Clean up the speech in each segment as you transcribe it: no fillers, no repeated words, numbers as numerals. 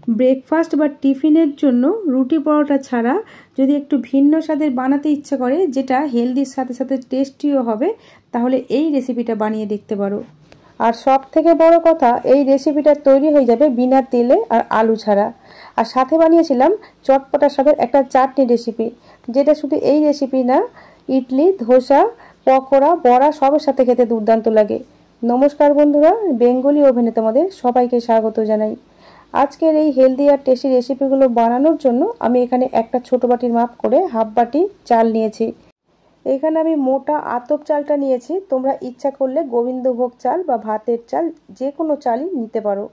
Breakfast বা টিফিনের জন্য রুটি পরোটা ছাড়া যদি একটু ভিন্ন স্বাদের বানাতে ইচ্ছা করে, যেটা হেলদির সাথে সাথে টেস্টিও হবে, তাহলে এই রেসিপিটা বানিয়ে দেখতে পারো। আর সব থেকে বড় কথা, এই রেসিপিটা তৈরি হয়ে যাবে বিনা তেলে আর আলু ছাড়া। আর সাথে বানিয়েছিলাম চটপটা স্বাদের একটা চাটনি রেসিপি, যেটা শুধু এই রেসিপি না, ইডলি, ধোসা, পকোড়া, বড়া সবের সাথে খেতে দুর্দান্ত লাগে। নমস্কার বন্ধুরা, বেঙ্গলি ওভেনে তোমাদের সবাইকে স্বাগত জানাই। আজকের এই হেলদি আর টেস্টি রেসিপিগুলো বানানোর জন্য আমি এখানে একটা ছোট বাটির মাপ করে হাফ বাটি চাল নিয়েছি। এখানে আমি মোটা আতপ চালটা নিয়েছি। তোমরা ইচ্ছা করলে গোবিন্দভোগ চাল বা ভাতের চাল যে কোনো চালই নিতে পারো।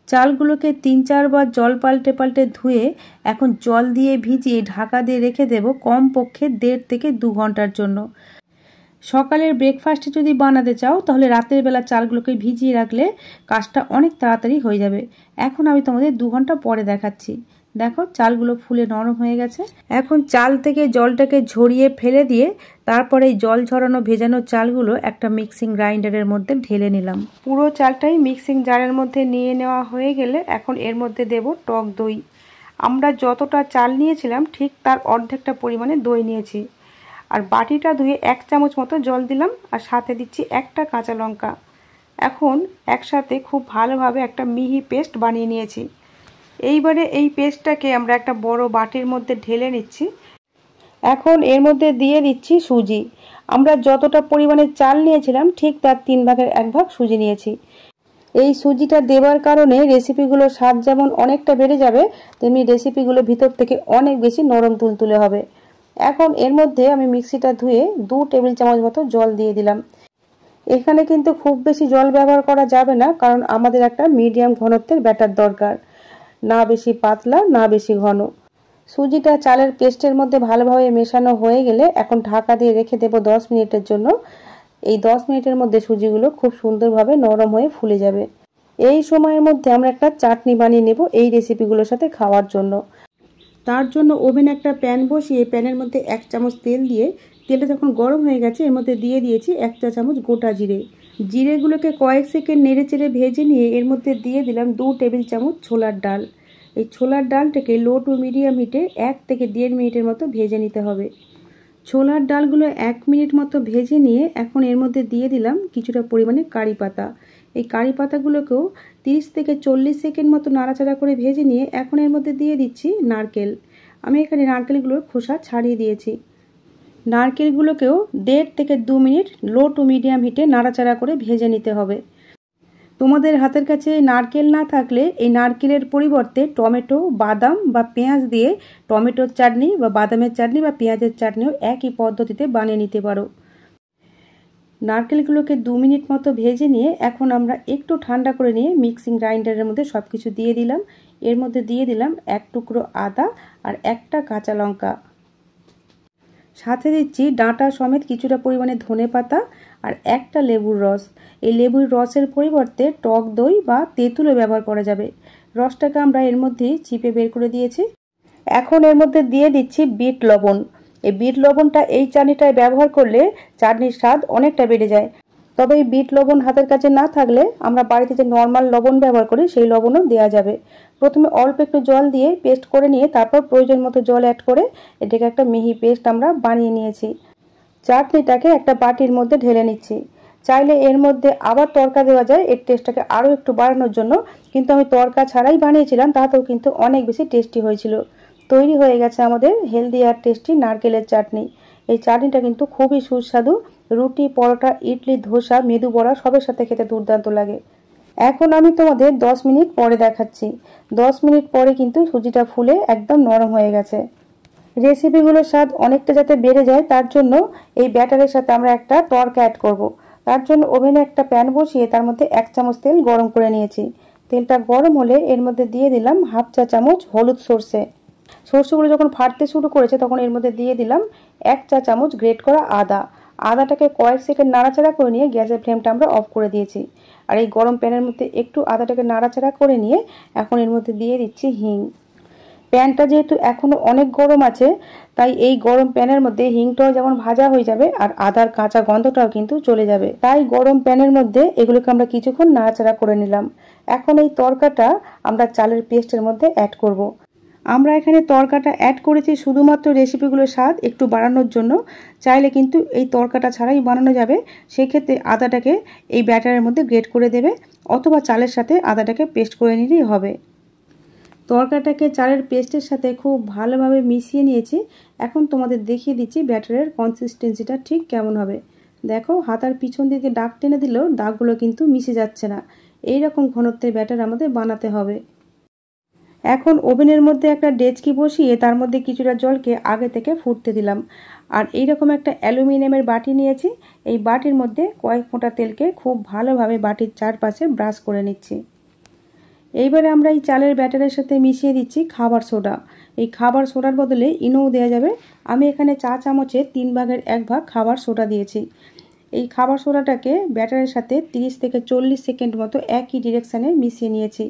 চালগুলোকে 3-4 বার জল পাল্টে পাল্টে ধুয়ে এখন জল দিয়ে ভিজিয়ে ঢাকা দিয়ে রেখে দেব কমপক্ষে 1.5 থেকে 2 ঘন্টার জন্য। সকালের ব্রেকফাস্টে যদি বানাতে চাও তাহলে রাতের বেলা চালগুলোকে ভিজিয়ে রাখলে কাজটা অনেক তাড়াতাড়ি হয়ে যাবে। এখন আমি তোমাদের 2 ঘন্টা পরে দেখাচ্ছি। দেখো চালগুলো ফুলে নরম হয়ে গেছে। এখন চাল থেকে জলটাকে ঝরিয়ে ফেলে দিয়ে তারপরে জল ঝরানো ভেজানো চালগুলো একটা মিক্সিং গ্রাইন্ডারের মধ্যে ঢেলে নিলাম। পুরো চালটাই মিক্সিং জারের মধ্যে নিয়ে নেওয়া হয়ে গেলে এখন এর মধ্যে দেব টক দই। আমরা যতটা চাল নিয়েছিলাম ঠিক তার অর্ধেকটা পরিমাণে দই নিয়েছি। আর বাটিটা ধুয়ে 1 চামচ মতো জল দিলাম, আর সাথে দিচ্ছি একটা কাঁচা লঙ্কা। এখন একসাথে খুব ভালোভাবে একটা মিহি পেস্ট বানিয়ে নিয়েছি। এইবারে এই পেস্টটাকে আমরা একটা বড় বাটির মধ্যে ঢেলে নিচ্ছি। এখন এর মধ্যে দিয়ে দিচ্ছি সুজি। আমরা যতটা পরিমাণে চাল নিয়েছিলাম ঠিক তার 3 ভাগের 1 ভাগ সুজি নিয়েছি। এই সুজিটা দেওয়ার কারণে রেসিপিগুলোর স্বাদ যেমন অনেকটা বেড়ে যাবে, তেমনি রেসিপিগুলো ভিতর থেকে অনেক বেশি নরম তুলতুলে হবে। এখন এর মধ্যে আমি মিক্সিটা ধুয়ে 2 টেবিল চামচ মতো জল দিয়ে দিলাম। এখানে কিন্তু খুব বেশি জল ব্যবহার করা যাবে না, কারণ আমাদের একটা মিডিয়াম ঘনত্বের ব্যাটার দরকার, না বেশি পাতলা না বেশি ঘন। সুজিটা চালের পেস্টের মধ্যে ভালোভাবে মেশানো হয়ে গেলে এখন ঢাকা দিয়ে রেখে দেব 10 মিনিটের জন্য। এই 10 মিনিটের মধ্যে সুজিগুলো খুব সুন্দরভাবে নরম হয়ে ফুলে যাবে। এই সময়ের মধ্যে আমরা একটা চাটনি বানিয়ে নেব এই রেসিপিগুলোর সাথে খাওয়ার জন্য। তার জন্য ওভেনে একটা প্যান বসিয়ে প্যানের মধ্যে 1 চামচ তেল দিয়ে, তেলটা যখন গরম হয়ে গেছে এর মধ্যে দিয়ে দিয়েছি 1 চা চামচ গোটা জিরে। জিরেগুলোকে কয়েক সেকেন্ড নেড়ে চেড়ে ভেজে নিয়ে এর মধ্যে দিয়ে দিলাম 2 টেবিল চামচ ছোলার ডাল। এই ছোলার ডালটাকে লো টু মিডিয়াম হিটে 1 থেকে 1.5 মিনিটের মতো ভেজে নিতে হবে। ছোলার ডালগুলো 1 মিনিট মতো ভেজে নিয়ে এখন এর মধ্যে দিয়ে দিলাম কিছুটা পরিমাণে কারি পাতা। এই কারি পাতাগুলোকেও 30 থেকে 40 সেকেন্ড মতো নাড়াচাড়া করে ভেজে নিয়ে এখন এর মধ্যে দিয়ে দিচ্ছি নারকেল। আমি এখানে নারকেলগুলোর খোসা ছাড়িয়ে দিয়েছি। নারকেলগুলোকেও 1.5 থেকে 2 মিনিট লো টু মিডিয়াম হিটে নাড়াচাড়া করে ভেজে নিতে হবে। তোমাদের হাতের কাছে নারকেল না থাকলে এই নারকেলের পরিবর্তে টমেটো, বাদাম বা পেঁয়াজ দিয়ে টমেটোর চাটনি বা বাদামের চাটনি বা পেঁয়াজের চাটনিও একই পদ্ধতিতে বানিয়ে নিতে পারো। নারকেলগুলোকে 2 মিনিট মতো ভেজে নিয়ে এখন আমরা একটু ঠান্ডা করে নিয়ে মিক্সিং গ্রাইন্ডারের মধ্যে সব কিছু দিয়ে দিলাম। এর মধ্যে দিয়ে দিলাম 1 টুকরো আদা আর একটা কাঁচা লঙ্কা। সাথে দিচ্ছি ডাঁটা সমেত কিছুটা পরিমাণে ধনেপাতা আর একটা লেবুর রস। এই লেবুর রসের পরিবর্তে টক দই বা তেঁতুলও ব্যবহার করা যাবে। রসটাকে আমরা এর মধ্যে চিপে বের করে দিয়েছি। এখন এর মধ্যে দিয়ে দিচ্ছি বিট লবণ। এই বিট লবণটা এই চাটনিটায় ব্যবহার করলে চাটনির স্বাদ অনেকটা বেড়ে যায়। তবে এই বিট লবণ হাতের কাছে না থাকলে আমরা বাড়িতে যে নর্মাল লবণ ব্যবহার করি সেই লবণও দেওয়া যাবে। প্রথমে অল্প একটু জল দিয়ে পেস্ট করে নিয়ে তারপর প্রয়োজন মতো জল অ্যাড করে এটাকে একটা মিহি পেস্ট আমরা বানিয়ে নিয়েছি। চাটনিটাকে একটা বাটির মধ্যে ঢেলে নিচ্ছি। চাইলে এর মধ্যে আবার তড়কা দেওয়া যায় এর টেস্টটাকে আরও একটু বাড়ানোর জন্য, কিন্তু আমি তড়কা ছাড়াই বানিয়েছিলাম, তাতেও কিন্তু অনেক বেশি টেস্টি হয়েছিল। তৈরি হয়ে গেছে আমাদের হেলদি আর টেস্টি নারকেলের চাটনি। এই চাটনিটা কিন্তু খুবই সুস্বাদু। রুটি, পরোটা, ইডলি, ধোসা, মেদু বড়া সবের সাথে খেতে দুর্দান্ত লাগে। এখন আমি তোমাদের 10 মিনিট পরে দেখাচ্ছি। 10 মিনিট পরে কিন্তু সুজিটা ফুলে একদম নরম হয়ে গেছে। রেসিপিগুলোর স্বাদ অনেকটা যাতে বেড়ে যায় তার জন্য এই ব্যাটারের সাথে আমরা একটা তড়কা অ্যাড করব। তার জন্য ওভেনে একটা প্যান বসিয়ে তার মধ্যে 1 চামচ তেল গরম করে নিয়েছি। তেলটা গরম হলে এর মধ্যে দিয়ে দিলাম হাফ চা চামচ হলুদ সর্ষে। সর্ষেগুলো যখন ফাটতে শুরু করেছে তখন এর মধ্যে দিয়ে দিলাম 1 চা চামচ গ্রেট করা আদা। আদাটাকে কয়েক সেকেন্ড নাড়াচাড়া করে নিয়ে গ্যাসের ফ্লেমটা আমরা অফ করে দিয়েছি। আর এই গরম প্যানের মধ্যে একটু আদাটাকে নাড়াচাড়া করে নিয়ে এখন এর মধ্যে দিয়ে দিচ্ছি হিং। প্যানটা যেহেতু এখনো অনেক গরম আছে, তাই এই গরম প্যানের মধ্যে হিংটাও যেমন ভাজা হয়ে যাবে আর আদার কাঁচা গন্ধটাও কিন্তু চলে যাবে। তাই গরম প্যানের মধ্যে এগুলোকে আমরা কিছুক্ষণ নাড়াচাড়া করে নিলাম। এখন এই তরকাটা আমরা চালের পেস্টের মধ্যে অ্যাড করব। আমরা এখানে তরকাটা অ্যাড করেছি শুধুমাত্র রেসিপিগুলোর স্বাদ একটু বাড়ানোর জন্য। চাইলে কিন্তু এই তরকাটা ছাড়াই বানানো যাবে। সেক্ষেত্রে আদাটাকে এই ব্যাটারের মধ্যে গ্রেট করে দেবে, অথবা চালের সাথে আদাটাকে পেস্ট করে নিলেই হবে। তরকাটাকে চালের পেস্টের সাথে খুব ভালোভাবে মিশিয়ে নিয়েছি। এখন তোমাদের দেখিয়ে দিচ্ছি ব্যাটারের কনসিস্টেন্সিটা ঠিক কেমন হবে। দেখো, হাতার পিছন দিকে দাগ টেনে দিলেও দাগগুলো কিন্তু মিশে যাচ্ছে না। এই রকম ঘনত্বের ব্যাটার আমাদের বানাতে হবে। এখন ওভেনের মধ্যে একটা ডেচকি বসিয়ে তার মধ্যে কিছুটা জলকে আগে থেকে ফুটতে দিলাম। আর এইরকম একটা অ্যালুমিনিয়ামের বাটি নিয়েছি। এই বাটির মধ্যে কয়েক ফোঁটা তেলকে খুব ভালোভাবে বাটির চারপাশে ব্রাশ করে নিচ্ছি। এইবারে আমরা এই চালের ব্যাটারের সাথে মিশিয়ে দিচ্ছি খাবার সোডা। এই খাবার সোডার বদলে ইনোও দেওয়া যাবে। আমি এখানে চা চামচে 3 ভাগের 1 ভাগ খাবার সোডা দিয়েছি। এই খাবার সোডাটাকে ব্যাটারের সাথে 30 থেকে 40 সেকেন্ড মতো একই ডিরেকশানে মিশিয়ে নিয়েছি।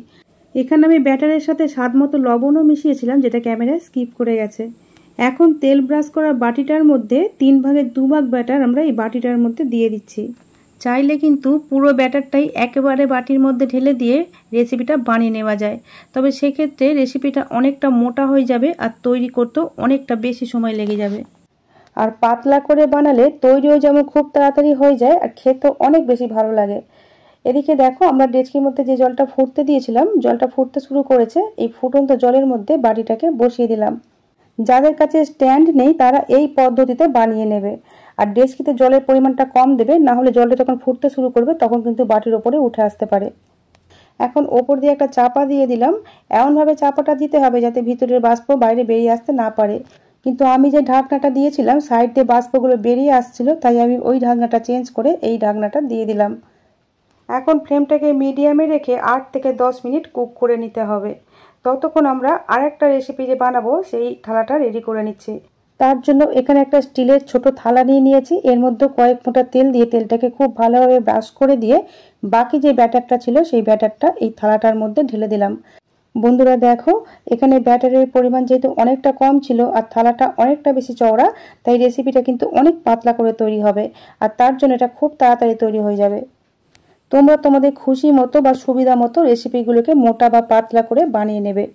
এখানে আমি ব্যাটারের সাথে স্বাদ মতো লবণও মিশিয়েছিলাম, যেটা ক্যামেরায় স্কিপ করে গেছে। এখন তেল ব্রাশ করা বাটিটার মধ্যে 3 ভাগের 2 ভাগ ব্যাটার আমরা এই বাটিটার মধ্যে দিয়ে দিচ্ছি। চাইলে কিন্তু পুরো ব্যাটারটাই একেবারে বাটির মধ্যে ঢেলে দিয়ে রেসিপিটা বানিয়ে নেওয়া যায়, তবে সেক্ষেত্রে রেসিপিটা অনেকটা মোটা হয়ে যাবে আর তৈরি করতেও অনেকটা বেশি সময় লেগে যাবে। আর পাতলা করে বানালে তৈরিও যেমন খুব তাড়াতাড়ি হয়ে যায় আর খেতেও অনেক বেশি ভালো লাগে। এদিকে দেখো, আমরা ডেচকির মধ্যে যে জলটা ফুটতে দিয়েছিলাম, জলটা ফুটতে শুরু করেছে। এই ফুটন্ত জলের মধ্যে বাটিটাকে বসিয়ে দিলাম। যাদের কাছে স্ট্যান্ড নেই তারা এই পদ্ধতিতে বানিয়ে নেবে। আর ডেচকিতে জলের পরিমাণটা কম দেবে, না হলে জলটা যখন ফুটতে শুরু করবে তখন কিন্তু বাটির ওপরে উঠে আসতে পারে। এখন ওপর দিয়ে একটা চাপা দিয়ে দিলাম। এমনভাবে চাপাটা দিতে হবে যাতে ভিতরের বাষ্প বাইরে বেরিয়ে আসতে না পারে। কিন্তু আমি যে ঢাকনাটা দিয়েছিলাম সাইড দিয়ে বাষ্পগুলো বেরিয়ে আসছিল, তাই আমি ওই ঢাকনাটা চেঞ্জ করে এই ঢাকনাটা দিয়ে দিলাম। এখন ফ্লেমটাকে মিডিয়ামে রেখে 8 থেকে 10 মিনিট কুক করে নিতে হবে। ততক্ষণ আমরা আরেকটা রেসিপি যে বানাবো সেই থালাটা রেডি করে নিচ্ছি। তার জন্য এখানে একটা স্টিলের ছোট থালা নিয়ে নিয়েছি। এর মধ্যে কয়েক ফোঁটা তেল দিয়ে তেলটাকে খুব ভালোভাবে ব্রাশ করে দিয়ে বাকি যে ব্যাটারটা ছিল সেই ব্যাটারটা এই থালাটার মধ্যে ঢেলে দিলাম। বন্ধুরা দেখো, এখানে ব্যাটারের পরিমাণ যেহেতু অনেকটা কম ছিল আর থালাটা অনেকটা বেশি চওড়া, তাই রেসিপিটা কিন্তু অনেক পাতলা করে তৈরি হবে আর তার জন্য এটা খুব তাড়াতাড়ি তৈরি হয়ে যাবে। তোমরা তোমাদের খুশি মতো বা সুবিধা মতো রেসিপিগুলোকে মোটা বা পাতলা করে বানিয়ে নেবে।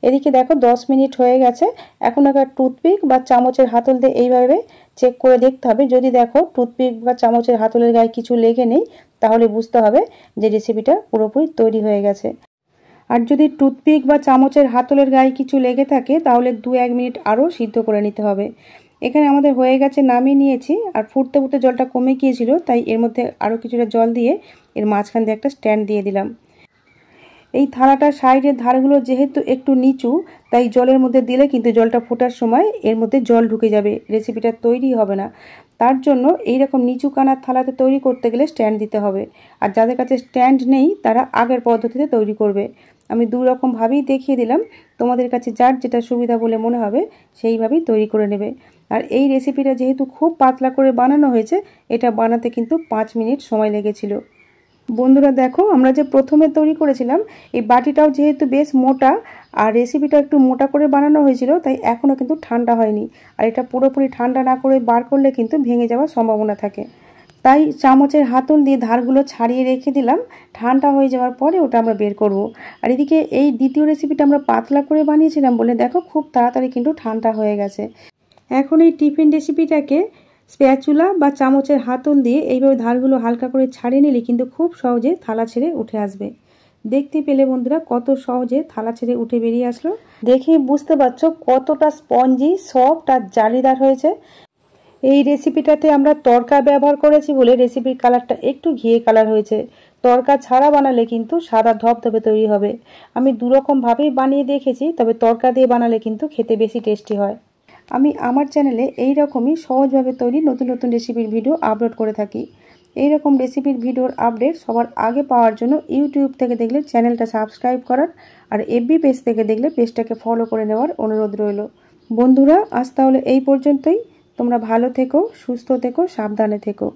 এদিকে দেখো 10 মিনিট হয়ে গেছে। এখন একটা টুথপিক বা চামচের হাতল দিয়ে এইভাবে চেক করে দেখতে হবে। যদি দেখো টুথপিক বা চামচের হাতলের গায়ে কিছু লেগে নেই, তাহলে বুঝতে হবে যে রেসিপিটা পুরোপুরি তৈরি হয়ে গেছে। আর যদি টুথপিক বা চামচের হাতলের গায়ে কিছু লেগে থাকে, তাহলে 2-1 মিনিট আরও সিদ্ধ করে নিতে হবে। এখানে আমাদের হয়ে গেছে, নামিয়ে নিয়েছি। আর ফুটতে ফুটতে জলটা কমে গিয়েছিল, তাই এর মধ্যে আরও কিছুটা জল দিয়ে এর মাঝখান দিয়ে একটা স্ট্যান্ড দিয়ে দিলাম। এই থালাটার সাইডের ধারগুলো যেহেতু একটু নিচু, তাই জলের মধ্যে দিলে কিন্তু জলটা ফোটার সময় এর মধ্যে জল ঢুকে যাবে, রেসিপিটা তৈরি হবে না। তার জন্য এইরকম নিচু কানার থালাতে তৈরি করতে গেলে স্ট্যান্ড দিতে হবে। আর যাদের কাছে স্ট্যান্ড নেই তারা আগের পদ্ধতিতে তৈরি করবে। আমি 2 রকমভাবেই দেখিয়ে দিলাম। তোমাদের কাছে যার যেটা সুবিধা বলে মনে হবে সেইভাবেই তৈরি করে নেবে। আর এই রেসিপিটা যেহেতু খুব পাতলা করে বানানো হয়েছে, এটা বানাতে কিন্তু 5 মিনিট সময় লেগেছিল। বন্ধুরা দেখো, আমরা যে প্রথমে তৈরি করেছিলাম এই বাটিটাও যেহেতু বেশ মোটা আর রেসিপিটা একটু মোটা করে বানানো হয়েছিল, তাই এখনও কিন্তু ঠান্ডা হয়নি। আর এটা পুরোপুরি ঠান্ডা না করে বার করলে কিন্তু ভেঙে যাওয়ার সম্ভাবনা থাকে। তাই চামচের হাতল দিয়ে ধারগুলো ছাড়িয়ে রেখে দিলাম। ঠান্ডা হয়ে যাওয়ার পরে ওটা আমরা বের করব। আর এদিকে এই দ্বিতীয় রেসিপিটা আমরা পাতলা করে বানিয়েছিলাম বলে দেখো খুব তাড়াতাড়ি কিন্তু ঠান্ডা হয়ে গেছে। এখন এই টিফিন রেসিপিটাকে স্প্যাচুলা বা চামচের হাতল দিয়ে এইভাবে ধারগুলো হালকা করে ছাড়িয়ে নিলে কিন্তু খুব সহজে থালা ছেড়ে উঠে আসবে। দেখতে পেলে বন্ধুরা কত সহজে থালা ছেড়ে উঠে বেরিয়ে আসলো। দেখেই বুঝতে পারছো কতটা স্পঞ্জি, সফট আর জালিদার হয়েছে। এই রেসিপিটাতে আমরা তড়কা ব্যবহার করেছি বলে রেসিপির কালারটা একটু ঘিয়ে কালার হয়েছে। তড়কা ছাড়া বানালে কিন্তু সাদা ধবধবে তৈরি হবে। আমি 2 রকমভাবেই বানিয়ে দেখেছি, তবে তড়কা দিয়ে বানালে কিন্তু খেতে বেশি টেস্টি হয়। আমি আমার চ্যানেলে এই রকমই সহজভাবে তৈরি নতুন নতুন রেসিপির ভিডিও আপলোড করে থাকি। এই রকম রেসিপির ভিডিওর আপডেট সবার আগে পাওয়ার জন্য ইউটিউব থেকে দেখলে চ্যানেলটা সাবস্ক্রাইব করার আর এফবি পেজ থেকে দেখলে পেজটাকে ফলো করে নেওয়ার অনুরোধ রইল। বন্ধুরা আজ তাহলে এই পর্যন্তই। তোমরা ভালো থেকো, সুস্থ থেকো, সাবধানে থেকো।